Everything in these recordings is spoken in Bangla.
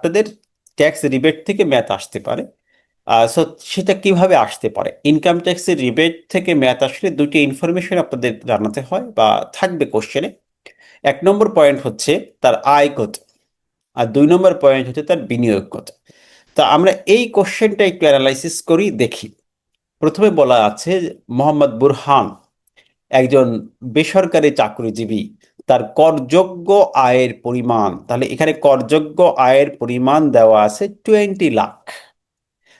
আপনাদের ট্যাক্স রিবেট থেকে ম্যাথ আসতে পারে। সো সেটা কিভাবে আসতে পারে? ইনকাম ট্যাক্সের রিবেট থেকে ম্যাথ আসলে দুটি ইনফরমেশন আপনাদের জানাতে হয় বা থাকবে কোশ্চেনে। 1 নম্বর পয়েন্ট হচ্ছে তার আয় কত, আর 2 নম্বর পয়েন্ট হচ্ছে তার বিনিয়োগ কত। তা আমরা এই কোশ্চেনটা একটু অ্যানালাইসিস করি, দেখি। প্রথমে বলা আছে মোহাম্মদ বুরহান একজন বেসরকারি চাকরিজীবী, তার করযোগ্য আয়ের পরিমাণ, তাহলে এখানে করযোগ্য আয়ের পরিমাণ দেওয়া আছে 20 লাখ।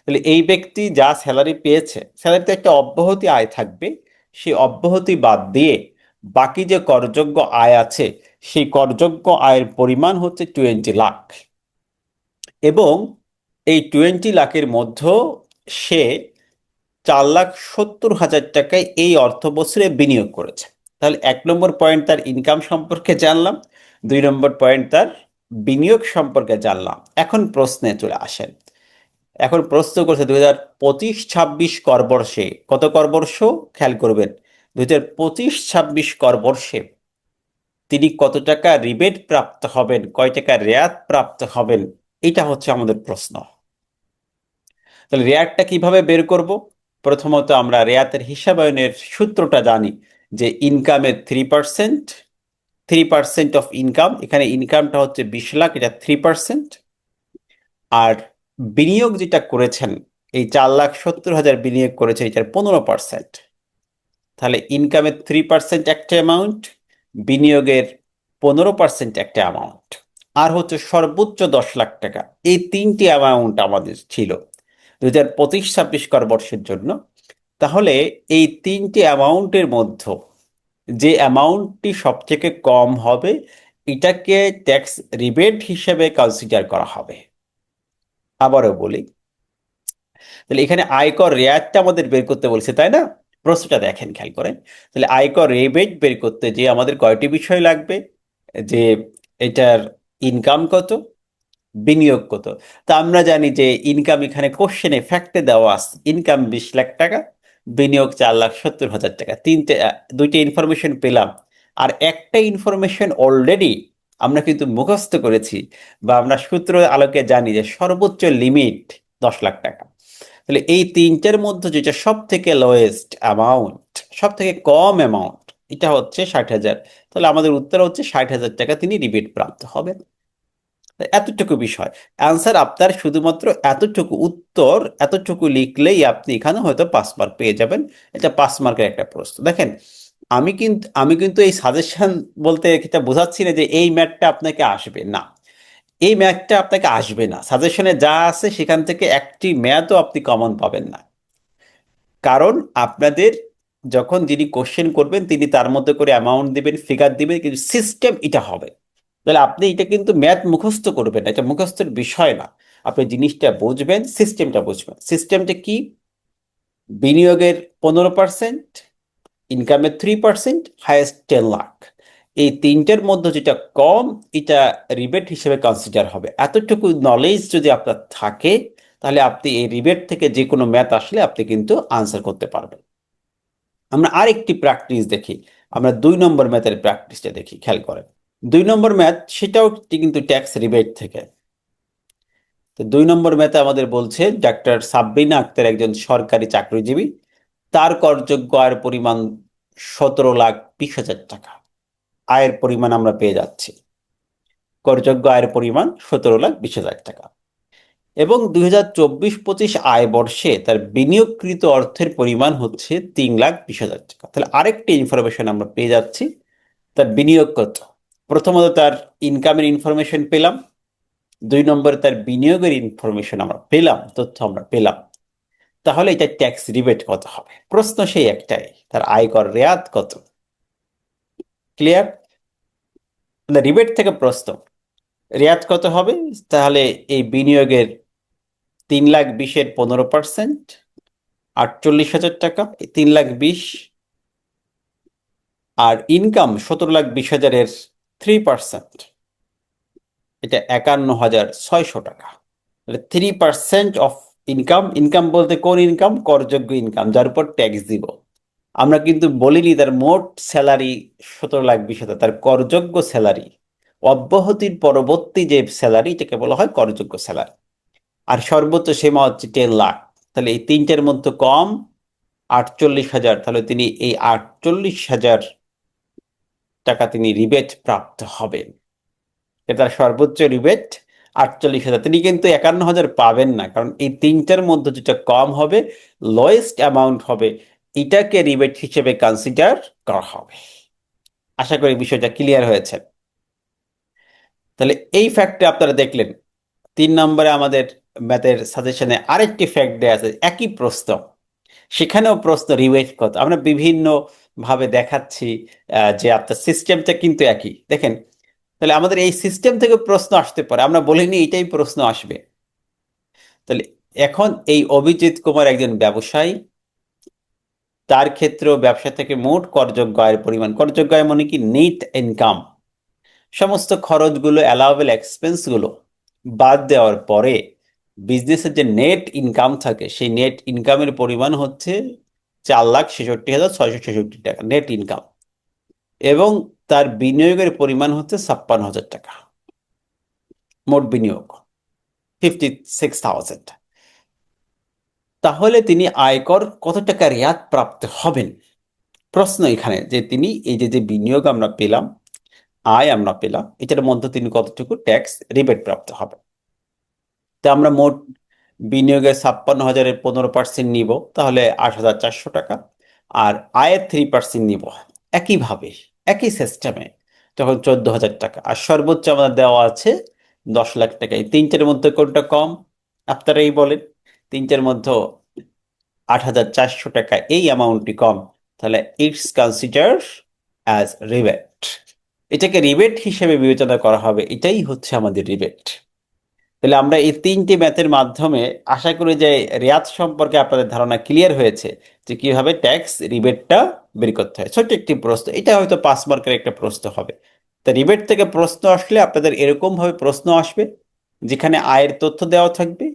তাহলে এই ব্যক্তি যা স্যালারি পেয়েছে, স্যালারিতে একটা অব্যাহতি আয় থাকবে, সেই অব্যাহতি বাদ দিয়ে বাকি যে করযোগ্য আয় আছে, সেই করযোগ্য আয়ের পরিমাণ হচ্ছে 20 লাখ। এবং এই 20 লাখের মধ্যে সে 4,70,000 টাকায় এই অর্থ বছরে বিনিয়োগ করেছে। তাহলে 1 নম্বর পয়েন্ট তার ইনকাম সম্পর্কে জানলাম, 2 নম্বর পয়েন্ট তার বিনিয়োগ সম্পর্কে জানলাম। এখন প্রশ্নে চলে আসেন। এখন প্রশ্ন করছে 2025-26 করবর্ষে, কত করবর্ষ খেয়াল করবেন, 2025-26 করবর্ষে তিনি কত টাকা রিবেট প্রাপ্ত হবেন, কয় টাকা রেয়াত প্রাপ্ত হবেন, এটা হচ্ছে আমাদের প্রশ্ন। তাহলে রেয়াতটা কিভাবে বের করব? প্রথমত আমরা রেয়াতের হিসাবায়নের সূত্রটা জানি, যে ইনকামের 3%, 3% অফ ইনকাম, এখানে ইনকামটা হচ্ছে 20 লাখ, এটা 3%। আর বিনিয়োগ যেটা করেছেন, এই 4,70,000 বিনিয়োগ করেছে, এটার 15%। তাহলে ইনকামের 3% একটা অ্যামাউন্ট, বিনিয়োগের 15% একটা অ্যামাউন্ট, আর হচ্ছে সর্বোচ্চ 10 লাখ টাকা। এই তিনটি অ্যামাউন্ট আমাদের ছিল 2025-26 বর্ষের জন্য। তাহলে এই তিনটি অ্যামাউন্টের মধ্যে যে অ্যামাউন্টটি সবথেকে কম হবে, এটাকে ট্যাক্স রিবেট হিসেবে কনসিডার করা হবে। আবারও বলি, তাহলে এখানে আয়কর রেয়াতটা আমাদের বের করতে বলছে, তাই না? প্রশ্নটা দেখেন, খেয়াল করেন। তাহলে আয়কর রেবেট বের করতে যে আমাদের কয়টি বিষয় লাগবে, যে এটার ইনকাম কত, বিনিয়োগ কত। তা আমরা জানি যে ইনকাম এখানে কোশ্চেনে ফ্যাক্টে দেওয়া আছে, ইনকাম 20 লাখ টাকা, বিনিয়োগ 4,70,000 টাকা। দুইটা ইনফরমেশন পেলাম। আর একটা ইনফরমেশন অলরেডি আমরা কিন্তু মুখস্থ করেছি, বা আমরা সূত্র আলোকে জানি যে সর্বোচ্চ লিমিট 10 লাখ টাকা। তাহলে এই তিনটার মধ্যে যেটা সব থেকে লোয়েস্ট অ্যামাউন্ট, সব থেকে কম অ্যামাউন্ট, এটা হচ্ছে 60,000। তাহলে আমাদের উত্তর হচ্ছে 60,000 টাকা তিনি রিবেট প্রাপ্ত হবেন। এতটুকু বিষয়, অ্যান্সার আপনার শুধুমাত্র এতটুকু, উত্তর এতটুকু লিখলেই আপনি এখানে হয়তো 5 মার্ক পেয়ে যাবেন। এটা 5 মার্কের একটা প্রশ্ন। দেখেন, আমি কিন্তু এই সাজেশন বলতে এটা বোঝাচ্ছি না যে এই ম্যাথটা আপনাকে আসবে না। এই ম্যাথটা আপনাকে আসবে না, সাজেশনে যা আছে সেখান থেকে একটি ম্যাথও আপনি কমন পাবেন না। কারণ আপনাদের যখন যিনি কোশ্চেন করবেন, তিনি তার মধ্যে করে অ্যামাউন্ট দিবেন, ফিগার দিবেন, কিন্তু সিস্টেম এটা হবে। তাহলে আপনি এটা কিন্তু ম্যাথ মুখস্থ করবেন না, এটা মুখস্থের বিষয় না। আপনি জিনিসটা বুঝবেন, সিস্টেমটা বুঝবেন। সিস্টেমটা কি? বিনিয়োগের 15%, ইনকামের 3%, হাইয়েস্ট 10 লাখ। এই তিনটের মধ্যে যেটা কম, এটা রিবেট হিসেবে কনসিডার হবে। এতটুকু নলেজ যদি আপনার থাকে, তাহলে আপনি এই রিবেট থেকে যে কোনো ম্যাথ আসলে আপনি কিন্তু আনসার করতে পারবেন। আমরা আরেকটি প্র্যাকটিস দেখি, আমরা 2 নম্বর ম্যাথের প্র্যাকটিসটা দেখি, খেয়াল করেন। 2 নম্বর ম্যাথ, সেটাও কিন্তু ট্যাক্স রিবেট থেকে। তো 2 নম্বর ম্যাথে আমাদের বলছে ডাক্তার সাব্বিনা আক্তার একজন সরকারি চাকরিজীবী, তার করযোগ্য আয়ের পরিমাণ 17,20,000 টাকা। আয়ের পরিমাণ আমরা পেয়ে যাচ্ছি, করযোগ্য আয়ের পরিমাণ 17,20,000 টাকা। এবং 2024-25 আয় বর্ষে তার বিনিয়োগকৃত অর্থের পরিমাণ হচ্ছে 3,20,000 টাকা। তাহলে আরেকটি ইনফরমেশন আমরা পেয়ে যাচ্ছি, তার বিনিয়োগ কত। প্রথমত তার ইনকামের ইনফরমেশন পেলাম, 2 নম্বরে তার বিনিয়োগের ইনফরমেশন আমরা পেলাম, তথ্য আমরা পেলাম। তাহলে এটা ট্যাক্স রিবেট কত হবে? প্রশ্ন সেই একটাই, তার আয়কর রেয়াত কত। ক্লিয়ার? রিবেট থেকে প্রশ্ন, রেয়াত কত হবে? তাহলে এই বিনিয়োগের 3,20,000-এর 15%, 48,000 টাকা, 3,20,000। আর ইনকাম 17,20,000-এর 3%, এটা 51,600 টাকা। 3% অফ ইনকাম, ইনকাম বলতে কোন ইনকাম? করযোগ্য ইনকাম, যার উপর ট্যাক্স দিব। আমরা কিন্তু বলিনি তার মোট স্যালারি 17,20,000, তার করযোগ্য স্যালারি অব্যাহতির পরবর্তী যে স্যালারি এটাকে বলা হয় করযোগ্য স্যালারি। আর সর্বোচ্চ সীমা হচ্ছে 10 লাখ। তাহলে এই তিনটের মধ্যে কম 48,000, তাহলে তিনি এই 48,000 টাকা তিনি রিবেট প্রাপ্ত হবেন। তার সর্বোচ্চ রিবেট 48,000। তিনি কিন্তু 51,000 পাবেন না, কারণ এই তিনটার মধ্যে যেটা কম হবে, লোয়েস্ট অ্যামাউন্ট হবে, এটাকে রিবেট হিসেবে কনসিডার করা হবে। আশা করি বিষয়টা ক্লিয়ার হয়েছে। তাহলে এই ফ্যাক্টে আপনারা দেখলেন 3 নম্বরে আমাদের ম্যাথের সাজেশনে আরেকটি ফ্যাক্ট দেওয়া আছে, একই প্রশ্ন, সেখানেও প্রশ্ন রিবেট কত। আমরা বিভিন্ন ভাবে দেখাচ্ছি যে আপনার সিস্টেমটা কিন্তু একই। দেখেন, তাহলে আমাদের এই সিস্টেম থেকে প্রশ্ন আসতে পারে, আমরা বলিনি এটাই প্রশ্ন আসবে। তাহলে এখন এই অভিজিৎ কুমার একজন ব্যবসায়ী, তার ক্ষেত্রেও ব্যবসা থেকে মোট করযোগ্য আয়ের পরিমাণ, করযোগ্য আয় মানে কি নেট ইনকাম, সমস্ত খরচগুলো, অ্যালাওয়েবল এক্সপেন্সগুলো বাদ দেওয়ার পরে বিজনেসের যে নেট ইনকাম থাকে, সেই নেট ইনকামের পরিমাণ হচ্ছে 4,66,666 টাকা নেট ইনকাম, এবং তার বিনিয়োগের পরিমাণ হচ্ছে 56,000 টাকা। মোট বিনিয়োগ 56,000। তাহলে তিনি আয়কর কত টাকা রেয়াত প্রাপ্ত হবেন? প্রশ্ন এখানে যে তিনি এই যে যে বিনিয়োগ আমরা পেলাম, আয় আমরা পেলাম, এটার মধ্যে তিনি কতটুকু ট্যাক্স রিবেট প্রাপ্ত হবে। তো আমরা মোট বিনিয়োগের 56,000-এর 15% নিব, তাহলে 8,400 টাকা। আর আয়ের 3% নিব, একইভাবে একই সিস্টেমে, তখন 14,000 টাকা। আর সর্বোচ্চ আমাদের দেওয়া আছে 10 লাখ টাকা। এই তিনটের মধ্যে কোনটা কম আপনারাই বলেন। তিনটের মধ্যে 8,400 টাকা এই অ্যামাউন্টটি কম, তাহলে ইটস কনসিডার অ্যাজ রিবেট। এটাকে রিবেট হিসেবে বিবেচনা করা হবে, এটাই হচ্ছে আমাদের রিবেট। তাহলে আমরা এই তিনটি ম্যাথের মাধ্যমে আশা করি যে রেয়াত সম্পর্কে আপনাদের ধারণা ক্লিয়ার হয়েছে, যে কিভাবে ট্যাক্স রিবেটটা বের করতে হয়। ছোট্ট একটি প্রশ্ন, এটা হয়তো 5 মার্কের একটা প্রশ্ন হবে। তা রিবেট থেকে প্রশ্ন আসলে আপনাদের এরকম ভাবে প্রশ্ন আসবে, যেখানে আয়ের তথ্য দেওয়া থাকবে,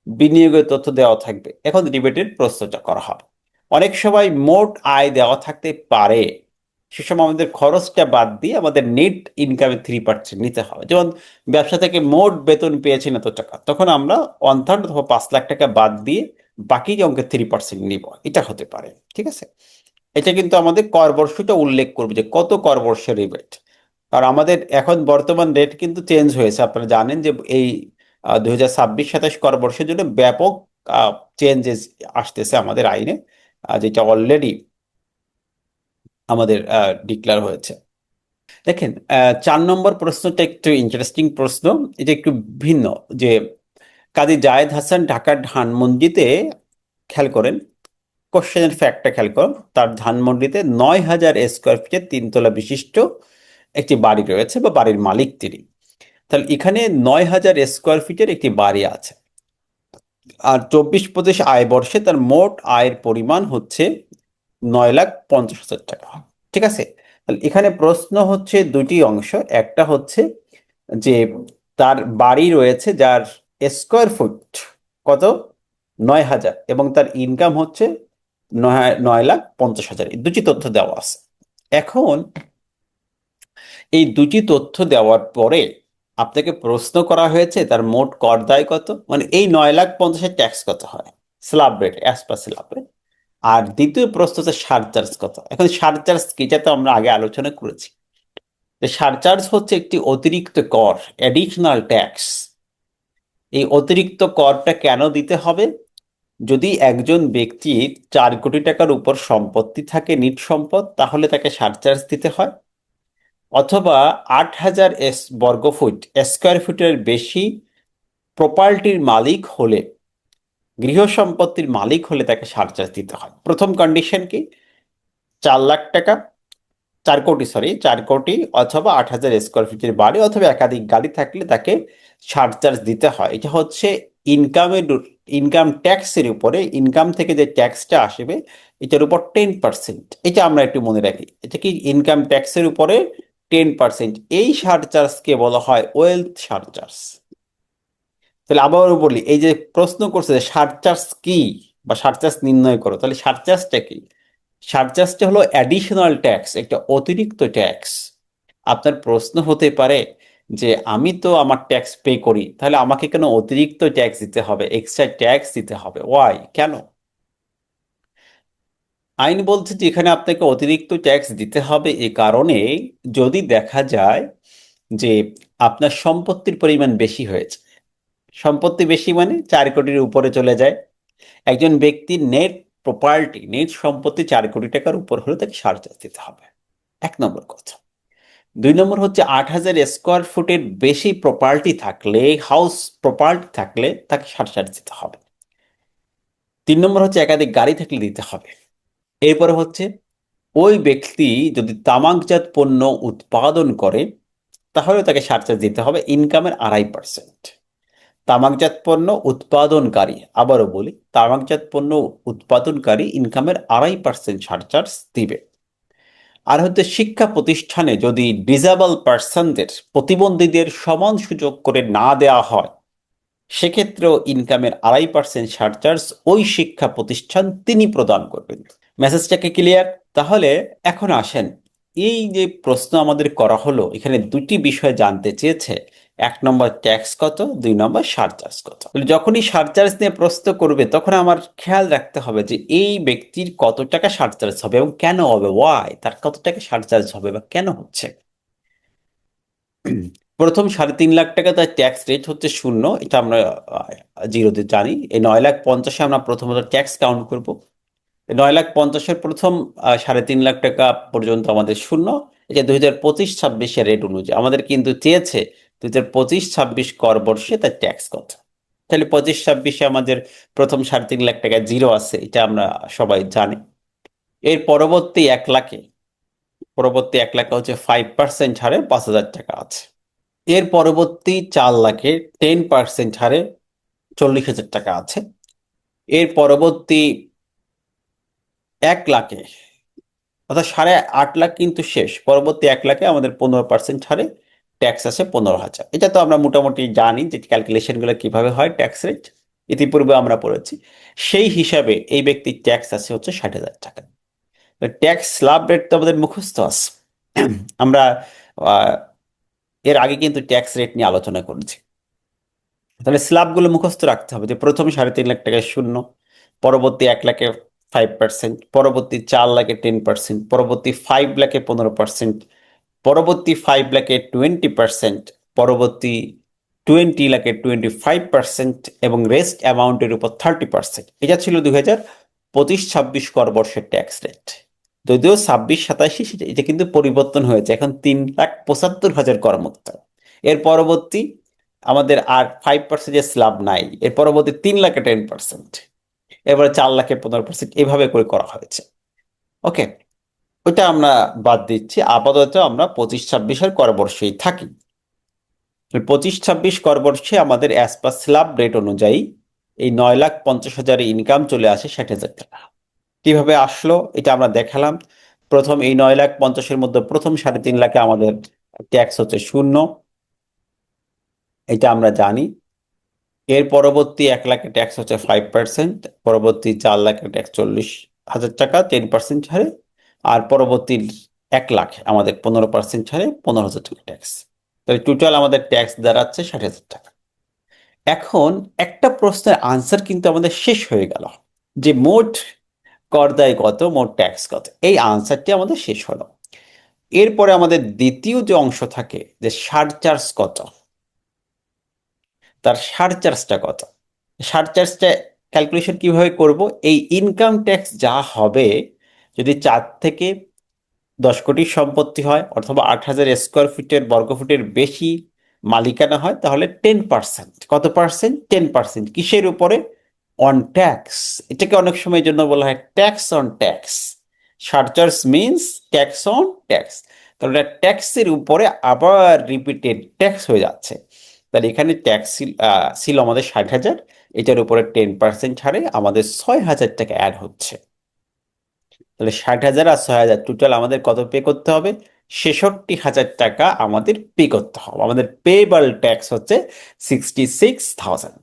বিনিয়োগের তথ্য দেওয়া থাকবে, এখন রিবেটের প্রশ্নটা করা হবে। অনেক সময় মোট আয় দেওয়া থাকতে পারে, সে সময় আমাদের খরচটা বাদ দিয়ে আমাদের নেট ইনকামের 3% নিতে হবে। যেমন ব্যবসা থেকে মোট বেতন পেয়েছেন এত টাকা, তখন আমরা 1/3 অথবা 5 লাখ টাকা বাদ দিয়ে বাকি যে অঙ্কের 3% নিব, এটা হতে পারে। ঠিক আছে, এটা কিন্তু আমাদের কর বর্ষটা উল্লেখ করবে যে কত কর বর্ষের রিবেট। আর আমাদের এখন বর্তমান রেট কিন্তু চেঞ্জ হয়েছে, আপনারা জানেন যে এই 2026-27 কর বর্ষের জন্য ব্যাপক চেঞ্জেস আসতেছে আমাদের আইনে, যেটা অলরেডি আমাদের ডিক্লেয়ার হয়েছে। দেখেন, 4 নম্বর প্রশ্নটা একটু ইন্টারেস্টিং প্রশ্ন, এটা একটু ভিন্ন। যে কাজী জায়েদ হাসান ঢাকার ধানমন্ডিতে, খেয়াল করেন কোশ্চেনের ফ্যাক্টটা খেয়াল করুন, তার ধানমন্ডিতে 9,000 স্কোয়ার ফিটের 3 তলা বিশিষ্ট একটি বাড়ি রয়েছে, বা বাড়ির মালিক তিনি। তাহলে এখানে 9,000 স্কোয়ার ফিটের একটি বাড়ি আছে, আর 24-25 আয় বর্ষে তার মোট আয়ের পরিমাণ হচ্ছে 9,50,000 টাকা। ঠিক আছে, তাহলে এখানে প্রশ্ন হচ্ছে দুটি অংশ। একটা হচ্ছে যে তার বাড়ি রয়েছে যার স্কোয়ার ফুট কত, 9,000, এবং তার ইনকাম হচ্ছে 9,50,000। এই দুটি তথ্য দেওয়া আছে। এখন এই দুটি তথ্য দেওয়ার পরে আপনাকে প্রশ্ন করা হয়েছে তার মোট কর দায় কত, মানে এই 9,50,000 ট্যাক্স কত হয়, slab rate, as per slab rate. আর দ্বিতীয় প্রশ্ন হচ্ছে সারচার্জ কত। এখন সারচার্জ কি, যেটা তো আমরা আগে আলোচনা করেছি, যে সারচার্জ হচ্ছে একটি অতিরিক্ত কর, অ্যাডিশনাল ট্যাক্স। এই অতিরিক্ত করটা কেন দিতে হবে? যদি একজন ব্যক্তির 4 কোটি টাকার উপর সম্পত্তি থাকে, নিট সম্পদ, তাহলে তাকে সারচার্জ দিতে হয়। অথবা 8,000 বর্গফুট, স্কোয়ার ফুটের বেশি প্রপার্টির মালিক হলে, গৃহ সম্পত্তির মালিক হলে তাকে সারচার্জ দিতে হয়। প্রথম কন্ডিশন কি, 4 লাখ টাকা, 4 কোটি, সরি 4 কোটি, অথবা 8,000 স্কোয়ার ফিটের বাড়ি, অথবা একাধিক গাড়ি থাকলে তাকে সারচার্জ দিতে হয়। এটা হচ্ছে ইনকামের, ইনকাম ট্যাক্সের উপরে, ইনকাম থেকে যে ট্যাক্সটা আসবে এটার উপর 10%। এটা আমরা একটু মনে রাখি, এটা কি ইনকাম ট্যাক্সের উপরে 10%। এই সারচার্জকে বলা হয় ওয়েলথ সারচার্জ। তাহলে আবারও বলি, এই যে প্রশ্ন করছে যে সারচার্জ কি, বা সারচার্জ নির্ণয় করো, তাহলে সারচার্জটা কি? সারচার্জটা হলো অ্যাডিশনাল ট্যাক্স, একটা অতিরিক্ত ট্যাক্স। আপনার প্রশ্ন হতে পারে যে আমি তো আমার ট্যাক্স পে করি, তাহলে আমাকে কেন অতিরিক্ত ট্যাক্স দিতে হবে, এক্সট্রা ট্যাক্স দিতে হবে? ওয়াই, কেন? আইন বলছে যে এখানে আপনাকে অতিরিক্ত ট্যাক্স দিতে হবে এ কারণে, যদি দেখা যায় যে আপনার সম্পত্তির পরিমাণ বেশি হয়েছে। সম্পত্তি বেশি মানে 4 কোটির উপরে চলে যায়। একজন ব্যক্তির নেট প্রপার্টি, নেট সম্পত্তি 4 কোটি টাকার উপর হলে তাকে সারচার্জ দিতে হবে, 1 নম্বর কথা। 2 নম্বর হচ্ছে 8,000 স্কোয়ার ফুটের বেশি প্রপার্টি থাকলে, হাউস প্রপার্টি থাকলে তাকে সারচার্জ দিতে হবে। 3 নম্বর হচ্ছে একাধিক গাড়ি থাকলে দিতে হবে। এরপরে হচ্ছে ওই ব্যক্তি যদি তামাকজাত পণ্য উৎপাদন করে তাহলে তাকে সারচার্জ দিতে হবে ইনকামের 2.5%। তামাকজাত পণ্য উৎপাদনকারী, আবারও বলি, তামাকজাত পণ্য উৎপাদনকারী ইনকামের 2.5% সারচার্জ দিবে। আর হচ্ছে শিক্ষা প্রতিষ্ঠানে যদি ডিসেবল পার্সনদের, প্রতিবন্ধীদের সমান সুযোগ করে না দেওয়া হয়, সেক্ষেত্রেও ইনকামের 2.5% সারচার্জ ওই শিক্ষা প্রতিষ্ঠান তিনি প্রদান করবেন। মেসেজটাকে ক্লিয়ার? তাহলে এখন আসেন, এই যে প্রশ্ন আমাদের করা হলো, এখানে দুটি বিষয় জানতে চেয়েছে। 1 নম্বর ট্যাক্স কত, 2 নম্বর সারচার্জ কত। যখনই সারচার্জ নিয়ে প্রশ্ন করবে তখন আমার খেয়াল রাখতে হবে যে এই ব্যক্তির কত টাকা সারচার্জ হবে এবং কেন হবে, ওয়াই, তার কত টাকা সারচার্জ হবে বা কেন হচ্ছে। প্রথম 3.5 লাখ টাকা তার ট্যাক্স রেট হচ্ছে 0, এটা আমরা জিরোতে জানি। এই 9,50,000 আমরা প্রথমত ট্যাক্স কাউন্ট করব। 9,50,000 প্রথম 3.5 লাখ টাকা পর্যন্ত আমাদের 0। এটা 2025-26 রেট অনুযায়ী আমাদের কিন্তু চেয়েছে 2025-26 কর বর্ষে তার ট্যাক্স কত। তাহলে 25-26 আমাদের প্রথম 3.5 লাখ টাকা জিরো আছে, এটা আমরা সবাই জানি। এর পরবর্তী 1 লাখে হচ্ছে 5% হারে 5,000 টাকা আছে। এর পরবর্তী 4 লাখে 10% হারে 40,000 টাকা আছে। এর পরবর্তী 1 লাখে, অর্থাৎ 8.5 লাখ কিন্তু শেষ, পরবর্তী 1 লাখে আমাদের 15% হারে ট্যাক্স আছে 15,000। এটা তো আমরা মোটামুটি জানি যে ক্যালকুলেশনগুলো কিভাবে হয়, ট্যাক্স রেট ইতিপূর্বে আমরা পড়েছি। সেই হিসাবে এই ব্যক্তির ট্যাক্স আছে হচ্ছে 60,000 টাকা। ট্যাক্স স্ল্যাব রেট তো আমাদের মুখস্থ আছে। আমরা আহ, এর আগে কিন্তু ট্যাক্স রেট নিয়ে আলোচনা করেছি। তাহলে স্ল্যাবগুলো মুখস্থ রাখতে হবে যে প্রথম 3.5 লাখ টাকায় 0, পরবর্তী 1 লাখে 5%, পরবর্তী 4 লাখে 10%, পরবর্তী 5 লাখে 15%, পরবর্তী 5 লাখে 20%, পরবর্তী 20 লাখে 25% এবং রেস্ট অ্যামাউন্টের উপর 30%। এটা ছিল 2025-26 কর বর্ষের ট্যাক্স রেট। যদিও 26-27 এটা কিন্তু পরিবর্তন হয়েছে, এখন 3,75,000 করমুক্ত। এর পরবর্তী আমাদের আর 5% স্ল্যাব নাই, এর পরবর্তী 3 লাখে 10%, এবারে 4 লাখে 15%, এভাবে করে করা হয়েছে। ওকে, ওইটা আমরা বাদ দিচ্ছি, আপাতত আমরা 25-26-এর করবর্ষেই থাকি। 25-26 করবর্ষে আমাদের অ্যাজ পার স্ল্যাব রেট অনুযায়ী এই 9,50,000 ইনকাম চলে আসে 60,000 টাকা। কিভাবে আসলো এটা আমরা দেখালাম। প্রথম এই 9,50,000-এর মধ্যে প্রথম 3.5 লাখে আমাদের ট্যাক্স হচ্ছে 0, এটা আমরা জানি। এর পরবর্তী 1 লাখে ট্যাক্স হচ্ছে 5%, পরবর্তী 4 লাখে ট্যাক্স 40,000 টাকা 10% ছাড়ে, আর পরবর্তী 1 লাখ আমাদের 15% ছাড়ে 15,000 টাকা ট্যাক্স। তাহলে টোটাল আমাদের ট্যাক্স দাঁড়াচ্ছে 60,000 টাকা। এখন একটা প্রশ্নের আনসার কিন্তু আমাদের শেষ হয়ে গেল যে মোট কর দায় কত, মোট ট্যাক্স কত, এই আনসারটি আমাদের শেষ হলো। এরপরে আমাদের দ্বিতীয় যে অংশ থাকে যে সারচার্জ কত, তার সারচার্জটা কত। সারচার্জটা ক্যালকুলেশন কিভাবে করব, এই ইনকাম ট্যাক্স যা হবে, যদি 4 থেকে 10 কোটির সম্পত্তি হয় অথবা 8,000 স্কোয়ার ফিটের বর্গফুটের বেশি মালিকানা হয়, তাহলে 10%। কত পার্সেন্ট? 10%। কিসের উপরে? On tax. এটাকে অনেক সময় জন্য বলা হয় tax on tax. Surcharge means tax on tax. তাহলে ট্যাক্সের উপরে আবার রিপিটেড ট্যাক্স হয়ে যাচ্ছে। তাহলে এখানে ট্যাক্স ছিল আমাদের 60,000, এটার উপরে 10% ছাড়ে আমাদের 6,000 টাকা অ্যাড হচ্ছে। তাহলে 60,000 আর 6,000 টোটাল আমাদের কত পে করতে হবে? 66,000 টাকা আমাদের পে করতে হবে। আমাদের পেবল ট্যাক্স হচ্ছে 66,000।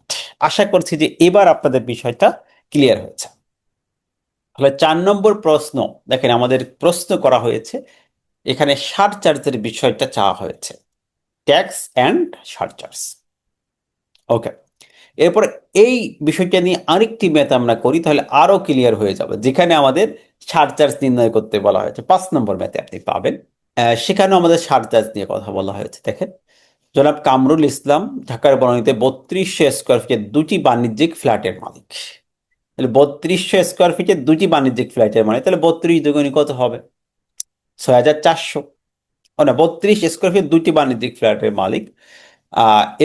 আশা করছি যে এবার আপনাদের বিষয়টা ক্লিয়ার হয়েছে। তাহলে 4 নম্বর প্রশ্ন দেখেন, আমাদের প্রশ্ন করা হয়েছে, এখানে সারচার্জের বিষয়টা চাওয়া হয়েছে। Tax and surcharge. ওকে, এরপর এই বিষয়টা নিয়ে আরেকটি ম্যাথ আমরা করি, তাহলে আরো ক্লিয়ার হয়ে যাবে। যেখানে আমাদের সারচার্জ নির্ণয় করতে বলা হয়েছে 5 নম্বর ম্যাথে আপনি পাবেন। সেখানেও আমাদের সারচার্জ নিয়ে কথা বলা হয়েছে। দেখেন, জনাব কামরুল ইসলাম ঢাকার বনানীতে 3200 স্কোয়ার ফিটের দুটি বাণিজ্যিক ফ্ল্যাটের মালিক। তাহলে 3200 স্কোয়ার ফিটের দুটি বাণিজ্যিক ফ্ল্যাটের মালিক, তাহলে 32 দুগুণে কত হবে? 6400। ও না, 32 স্কোয়ার ফিট দুটি বাণিজ্যিক ফ্ল্যাটের মালিক,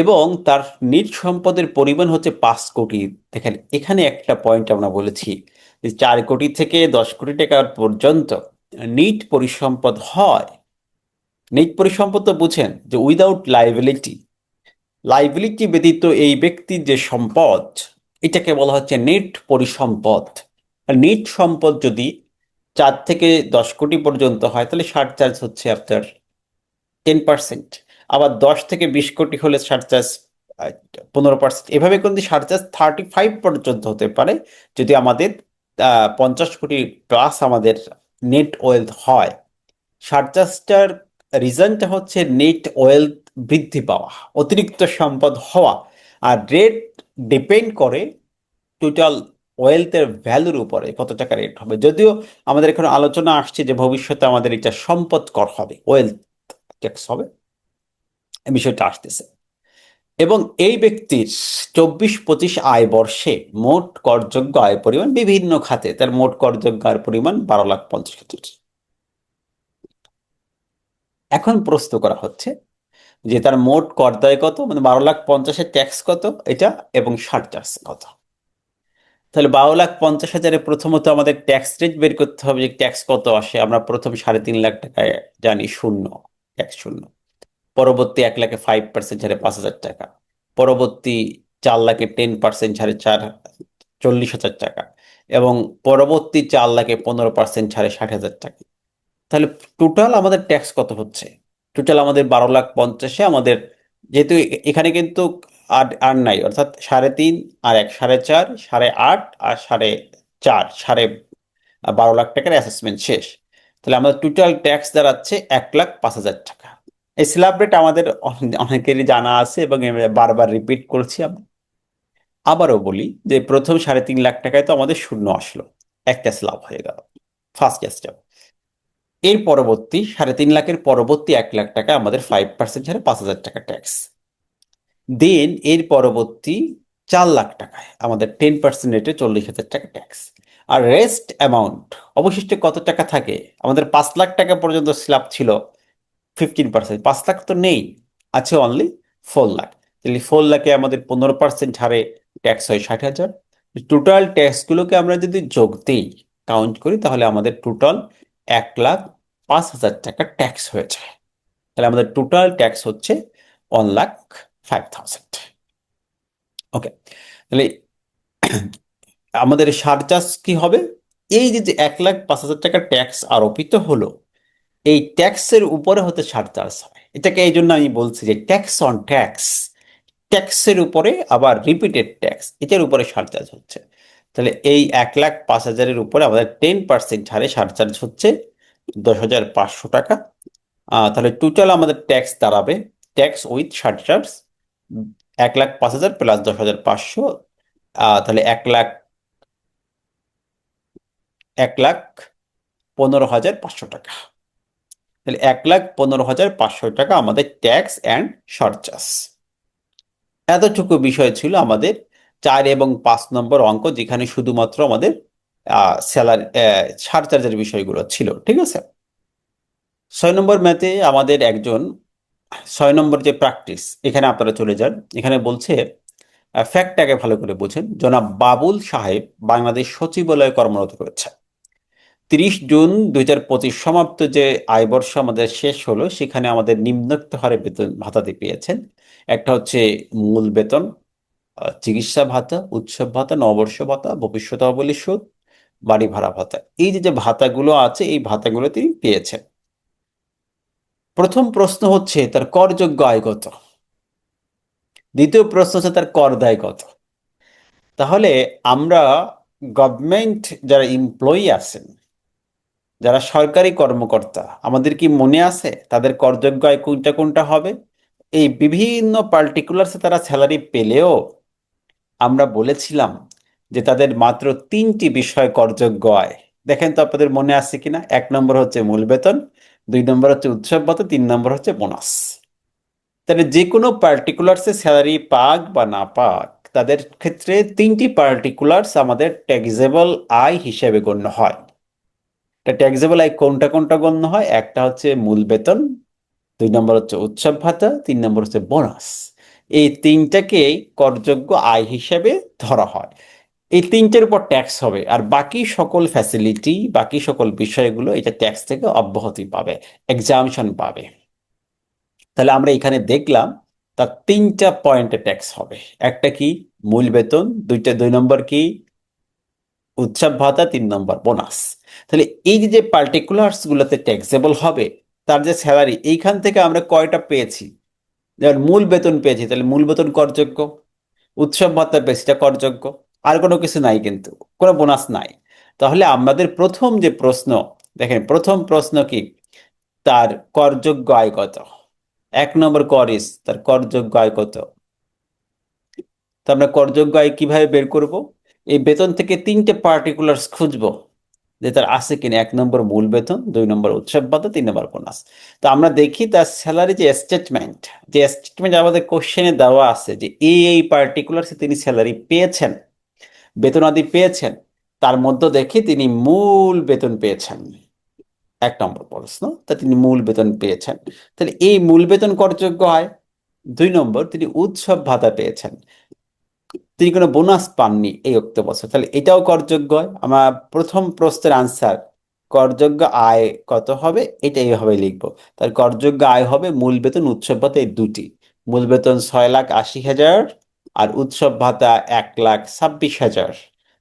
এবং তার নিট সম্পদের পরিমাণ হচ্ছে 5 কোটি। দেখেন, এখানে একটা পয়েন্ট আমরা বলেছি যে 4 কোটি থেকে 10 কোটি টাকা পর্যন্ত নিট পরিসম্পদ হয়। নিট পরিসম্পদ তো বুঝেন যে উইদাউট লাইবিলিটি, লাইবিলিটি ব্যতীত এই ব্যক্তির যে সম্পদ, এটাকে বলা হচ্ছে নেট পরিসম্পদ। আর নেট সম্পদ যদি 4 থেকে 10 কোটি পর্যন্ত হয়, তাহলে সারচার্জ হচ্ছে আপনার 10%। আবার 10 থেকে 20 কোটি হলে সারচার্জ 15%। এভাবে কিন্তু সারচার্জ 35 পর্যন্ত হতে পারে যদি আমাদের 50 কোটি প্লাস আমাদের নেট ওয়েলথ হয়। সারচার্জটার রিজনটা হচ্ছে নেট ওয়েলথ বৃদ্ধি পাওয়া, অতিরিক্ত সম্পদ হওয়া। আর রেট ডিপেন্ড করে টোটাল ওয়েলথের ভ্যালুর উপরে, কত টাকা রেট হবে। যদিও আমাদের এখানে আলোচনা আসছে যে ভবিষ্যতে আমাদের এটা সম্পদ কর হবে, ওয়েলথ ট্যাক্স হবে, এই বিষয়টা আসতেছে। এবং এই ব্যক্তির 24-25 আয় বর্ষে মোট করযোগ্য আয় পরিমাণ বিভিন্ন খাতে, তার মোট করযোগ্য আয়ের পরিমাণ 12,50,000। এখন প্রশ্ন করা হচ্ছে যে তার মোট করদায় কত, মানে 12,50,000 ট্যাক্স কত এটা, এবং সারচার্জ কত। তাহলে 12,50,000 প্রথমত আমাদের ট্যাক্স রেট বের করতে হবে, যে ট্যাক্স কত আসে। আমরা প্রথম 3.5 লাখ টাকায় জানি শূন্য, ট্যাক্স শূন্য। পরবর্তী 1 লাখে 5% ছাড়ে 5,000 টাকা। পরবর্তী 4 লাখে 10% ছাড়ে 40,000 টাকা। এবং পরবর্তী 4 লাখে 15% ছাড়ে 60,000 টাকা। তাহলে টোটাল আমাদের ট্যাক্স কত হচ্ছে? টোটাল আমাদের 12,50,000-এ আমাদের, যেহেতু এখানে কিন্তু আর আর নাই, অর্থাৎ 3.5 আর 1 4.5, 8.5 আর 4.5, 12 লাখ টাকার অ্যাসেসমেন্ট শেষ। তাহলে আমাদের টোটাল ট্যাক্স দাঁড়াচ্ছে 1,05,000 টাকা। এই স্ল্যাব রেট আমাদের অনেকেরই জানা আছে এবং বারবার রিপিট করছি। আমি আবারও বলি যে প্রথম 3.5 লাখ টাকায় তো আমাদের শূন্য আসলো, একটা স্ল্যাব হয়ে গেল, ফার্স্ট স্টেপ। এর পরবর্তী 3.5 লাখের পরবর্তী 1 লাখ টাকা আমাদের 5% ছাড়া 5,000 টাকা ট্যাক্স। দেন এর পরবর্তী 4 লাখ টাকায় আমাদের 10% রেটে 40,000 টাকা ট্যাক্স। আর রেস্ট অ্যামাউন্ট, অবশিষ্ট কত টাকা থাকে? আমাদের 5 লাখ টাকা পর্যন্ত স্ল্যাব ছিল, 15%। 5 লাখ তো নেই, আছে অনলি 4 লাখ। তাহলে 4 লাখে আমাদের 15% হারে ট্যাক্স হয় 60,000। টোটাল ট্যাক্সগুলোকে আমরা যদি যোগ দিই, কাউন্ট করি, তাহলে আমাদের টোটাল 1,05,000 টাকা ট্যাক্স হয়ে যায়। তাহলে আমাদের টোটাল ট্যাক্স হচ্ছে 1,05,000। ওকে, তাহলে আমাদের সারচার্জ কি হবে? এই যে 1,05,000 টাকা ট্যাক্স আরোপিত হলো, এই ট্যাক্সের উপরে হতে সারচার্জ হয়। এটাকে এই জন্য আমি বলছি যে ট্যাক্স অন ট্যাক্স, ট্যাক্সের উপরে আবার রিপিটেড ট্যাক্স, এটার উপরে সারচার্জ হচ্ছে। তাহলে এই 1,05,000-এর উপরে আমাদের 10% হারে সারচার্জ হচ্ছে 10,500 টাকা। তাহলে টোটাল আমাদের ট্যাক্স দাঁড়াবে, ট্যাক্স উইথ সারচার্জ, 1,05,000 প্লাস 10,500, তাহলে 1,15,500 টাকা। তাহলে 1,15,500 টাকা আমাদের ট্যাক্স অ্যান্ড সারচার্জ। এতটুকু বিষয় ছিল আমাদের 4 এবং 5 নম্বর অঙ্ক, যেখানে শুধুমাত্র আমাদের স্যালারি সারচার্জের বিষয়গুলো ছিল। ঠিক আছে, 6 নম্বর ম্যাথে আমাদের একজন 6 নম্বর যে প্র্যাকটিস, এখানে আপনারা চলে যান। এখানে বলছে, ফ্যাক্টটাকে ভালো করে বোঝেন। জনাব বাবুল সাহেব বাংলাদেশ সচিবালয়ে কর্মরত রয়েছে। 30 জুন 2025 সমাপ্ত যে আয়বর্ষ আমাদের শেষ হলো, সেখানে আমাদের নিম্নোক্ত হারে বেতন ভাতাতে পেয়েছেন। একটা হচ্ছে মূল বেতন, চিকিৎসা ভাতা, উৎসব ভাতা, নববর্ষ ভাতা, ভবিষ্যৎ তহবিলের সুদ, বাড়ি ভাড়া ভাতা। এই যে যে ভাতাগুলো আছে, এই ভাতাগুলো তিনি পেয়েছেন। প্রথম প্রশ্ন হচ্ছে তার করযোগ্য আয় কত। দ্বিতীয় প্রশ্ন হচ্ছে তার কর দায় কত। তাহলে আমরা গভর্নমেন্ট যারা এমপ্লয়ি আছেন, যারা সরকারি কর্মকর্তা, আমাদের কি মনে আছে তাদের করযোগ্য আয় কোনটা কোনটা হবে? এই বিভিন্ন পার্টিকুলার্সে তারা স্যালারি পেলেও আমরা বলেছিলাম যে তাদের মাত্র তিনটি বিষয় করযোগ্য আয়। দেখেন তো আপনাদের মনে আছে কিনা? এক নম্বর হচ্ছে মূল বেতন, দুই নম্বর হচ্ছে উৎসব ভাতা, তিন নম্বর হচ্ছে বোনাস। তাহলে যে কোনো পার্টিকুলার্সে স্যালারি পাক বা না পাক, তাদের ক্ষেত্রে তিনটি পার্টিকুলার্স আমাদের ট্যাক্সেবল আয় হিসেবে গণ্য হয়। ট্যাক্সেবল আয় কোনটা কোনটা গণ্য হয়? একটা হচ্ছে মূল বেতন, দুই নম্বর হচ্ছে উৎসব ভাতা, তিন নম্বর হচ্ছে বোনাস। এই তিনটাকেই করযোগ্য আয় হিসেবে ধরা হয়। এই তিনটের উপর ট্যাক্স হবে, আর বাকি সকল ফ্যাসিলিটি, বাকি সকল বিষয়গুলো এটা ট্যাক্স থেকে অব্যাহতি পাবে, এক্সামশন পাবে। তাহলে আমরা এখানে দেখলাম তার তিনটা পয়েন্টে ট্যাক্স হবে। একটা কি? মূল বেতন। দুই নম্বর কি? উৎসব ভাতা। তিন নম্বর বোনাস। তাহলে এই যে পার্টিকুলার্স গুলোতে ট্যাক্সেবল হবে, তার যে স্যালারি, এইখান থেকে আমরা কয়টা পেয়েছি? যেমন মূল বেতন পেয়েছি, তাহলে মূল বেতন করযোগ্য। উৎসব ভাতা পেয়েছি, এটা করযোগ্য। আর কোনো কিছু নাই, কিন্তু কোনো বোনাস নাই। তাহলে আমাদের প্রথম যে প্রশ্ন, দেখেন প্রথম প্রশ্ন কি? তার করযোগ্য আয় কত? এক নম্বর করিস, তার করযোগ্য আয় কত? তো আমরা করযোগ্য আয় কিভাবে বের করব? এই বেতন থেকে তিনটে পার্টিকুলার্স খুঁজবো যে তার আছে কিনা। এক নম্বর মূল বেতন, দুই নম্বর উৎসব ভাতা, তিন নম্বর বোনাস। তো আমরা দেখি তার স্যালারি যে স্টেটমেন্ট আমাদের কোশ্চেনে দেওয়া আছে যে এই পার্টিকুলার্সে তিনি স্যালারি পেয়েছেন, বেতনাদি পেয়েছেন, তার মধ্যে দেখি তিনি মূল বেতন পেয়েছেন। এক নম্বর প্রশ্ন, তা তিনি মূল বেতন পেয়েছেন, তাহলে এই মূল বেতন করযোগ্য হয়। দুই নম্বর, তিনি উৎসব ভাতা পেয়েছেন, তিনি কোনো বোনাস পাননি এই উক্ত বছর, তাহলে এটাও করযোগ্য হয়। আমার প্রথম প্রশ্নের আনসার করযোগ্য আয় কত হবে, এটা এইভাবে লিখবো। তার করযোগ্য আয় হবে মূল বেতন, উৎসব ভাতা, এই দুটি। মূল বেতন 6,80,000 আর উৎসব ভাতা 1,26,000।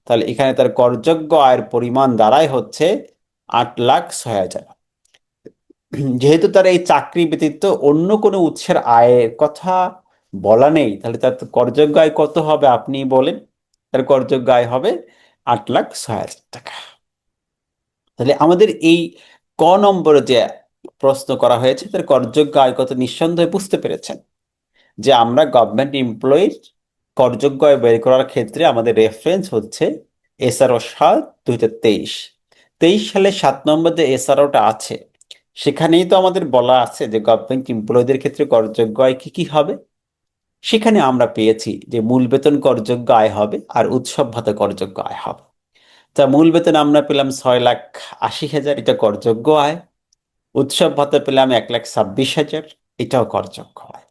তাহলে এখানে তার করযোগ্য আয়ের পরিমাণ দাঁড়ায় হচ্ছে 8,06,000। যেহেতু তার এই চাকরি ব্যতীত অন্য কোনো উৎসের আয়ের কথা বলা নেই, তাহলে তার তো করযোগ্য আয় কত হবে আপনি বলেন? তার করযোগ্য আয় হবে 8,06,000 টাকা। তাহলে আমাদের এই ক নম্বরে যে প্রশ্ন করা হয়েছে, তার করযোগ্য আয় কত নিঃসন্দেহে বুঝতে পেরেছেন যে আমরা গভর্নমেন্ট এমপ্লয়ির করযোগ্য আয় বের করার ক্ষেত্রে আমাদের রেফারেন্স হচ্ছে এসআরও 7, 2023। 23 সালে 7 নম্বর যে এসআরওটা আছে, সেখানেই তো আমাদের বলা আছে যে গভর্নমেন্ট এমপ্লয়ীদের ক্ষেত্রে করযোগ্য আয় কি কি হবে। সেখানে আমরা পেয়েছি যে মূল বেতন করযোগ্য আয় হবে আর উৎসব ভাতা করযোগ্য আয় হবে। তা মূল বেতন আমরা পেলাম 6,80,000, এটা করযোগ্য আয়। উৎসব ভাতা পেলাম 1,26,000, এটাও করযোগ্য আয়।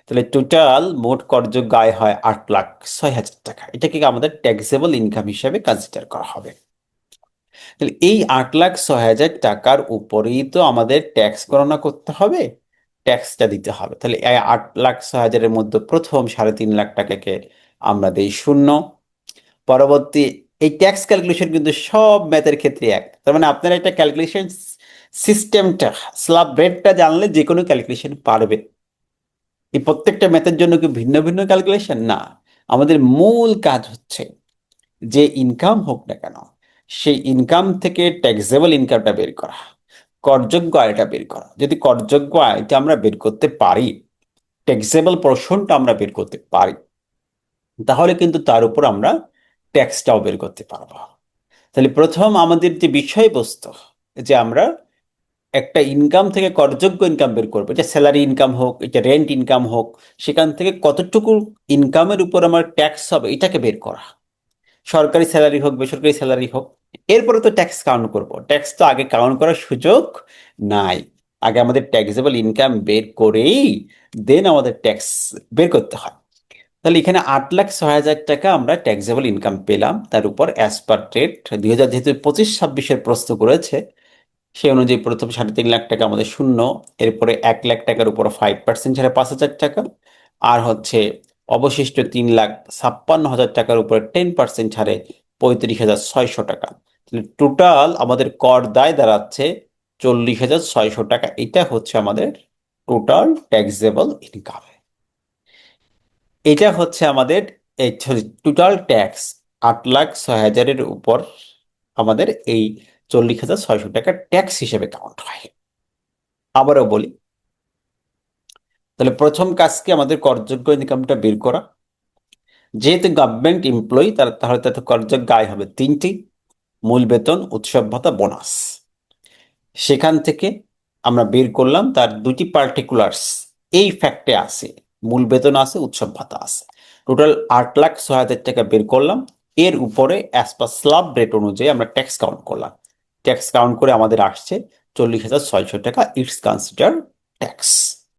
তাহলে টোটাল মোট করযোগ্য আয় হয় 8,06,000 টাকা। এটাকে আমাদের ট্যাক্সেবল ইনকাম হিসেবে কনসিডার করা হবে। তাহলে এই 8,06,000 টাকার উপরেই তো আমাদের ট্যাক্স গণনা করতে হবে, ট্যাক্সটা দিতে হবে। তাহলে এই 8,06,000-এর মধ্যে প্রথম 3.5 লাখ টাকাকে আমরা দেই শূন্য। পরবর্তী এই ট্যাক্স ক্যালকুলেশন কিন্তু সব ম্যাথের ক্ষেত্রে এক। তার মানে আপনারা এটা ক্যালকুলেশন সিস্টেমটা, স্ল্যাব রেটটা জানলে যে কোনো ক্যালকুলেশন পারবে। এই প্রত্যেকটা ম্যাথের জন্য কি ভিন্ন ভিন্ন ক্যালকুলেশন? না। আমাদের মূল কাজ হচ্ছে যে ইনকাম হোক না কেন, সেই ইনকাম থেকে ট্যাক্সেবল ইনকামটা বের করা, করযোগ্য আয়টা বের করা। যদি করযোগ্য আয়টা আমরা বের করতে পারি, ট্যাক্সেবল পোর্শনটা আমরা বের করতে পারি, তাহলে কিন্তু তার উপর আমরা ট্যাক্সটাও বের করতে পারবো। তাহলে প্রথম আমাদের যে বিষয়বস্তু, যে আমরা একটা ইনকাম থেকে করযোগ্য ইনকাম বের করবো, এটা স্যালারি ইনকাম হোক, এটা রেন্ট ইনকাম হোক, সেখান থেকে কতটুকু ইনকামের উপর আমার ট্যাক্স হবে এটাকে বের করা। সরকারি স্যালারি হোক, বেসরকারি স্যালারি হোক, এরপরে তো ট্যাক্স কাউন্ট করব। ট্যাক্স তো আগে কাউন্ট করার সুযোগ নাই। আগে আমাদের ট্যাক্সেবল ইনকাম বের করেই দেন আমাদের ট্যাক্স বের করতে হয়। তাহলে এখানে 8,06,000 টাকা আমরা ট্যাক্সেবল ইনকাম পেলাম। তার উপর অ্যাজ পার ডেট 2000, যেহেতু 25-26-এর প্রশ্ন করেছে, সেই অনুযায়ী প্রথম 3.5 লাখ টাকা আমাদের শূন্য। এরপরে 1 লাখ টাকার উপর 5% ছাড়ে 5,000 টাকা। আর হচ্ছে অবশিষ্ট 3,56,000 টাকার উপরে 10% ছাড়ে 35,600 টাকা। তাহলে টোটাল আমাদের কর দায় দাঁড়াচ্ছে 40,600 টাকা। এটা হচ্ছে আমাদের টোটাল ট্যাক্সেবল ইনকাম। এটা হচ্ছে আমাদের এই টোটাল ট্যাক্স। 8,06,000-এর উপর আমাদের এই 40,600 টাকা ট্যাক্স হিসেবে কাউন্ট হয়। আবারও বলি, তাহলে প্রথম কাজ কি আমাদের করযোগ্য ইনকামটা বের করা। যেহেতু গভর্নমেন্ট এমপ্লয়ি তাহলে তাতে করযোগ্য আয় হবে তিনটি: মূল বেতন, উৎসব ভাতা, বোনাস। সেখান থেকে আমরা বের করলাম তার দুটি পার্টিকুলার্স এই ফ্যাক্টে আছে, মূল বেতন আছে, উৎসব ভাতা আছে। টোটাল 8,06,000 টাকা বের করলাম। এর উপরে অ্যাজ পার স্ল্যাব রেট অনুযায়ী আমরা ট্যাক্স কাউন্ট করলাম। ট্যাক্স কাউন্ট করে আমাদের আসছে 40,600 টাকা। It's consider tax.